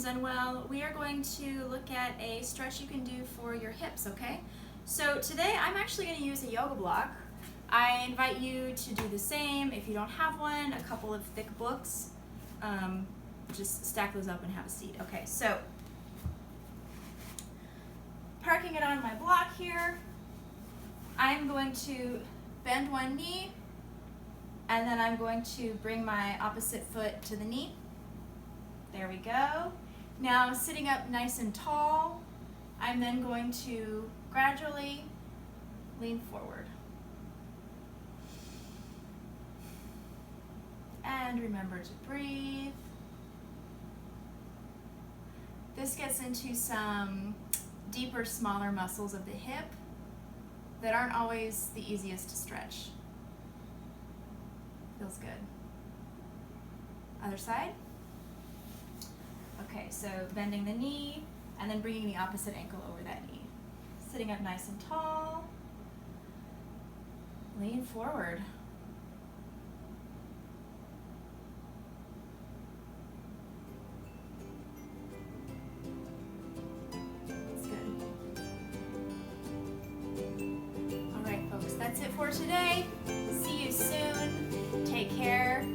Zen Well. We are going to look at a stretch you can do for your hips, okay? So today I'm actually going to use a yoga block. I invite you to do the same. If you don't have one, a couple of thick books, just stack those up and have a seat. Okay, so parking it on my block here, I'm going to bend one knee, and then I'm going to bring my opposite foot to the knee. There we go. Now sitting up nice and tall, I'm then going to gradually lean forward. And remember to breathe. This gets into some deeper, smaller muscles of the hip that aren't always the easiest to stretch. Feels good. Other side. Okay, so bending the knee and then bringing the opposite ankle over that knee. Sitting up nice and tall. Lean forward. That's good. All right, folks, that's it for today. See you soon. Take care.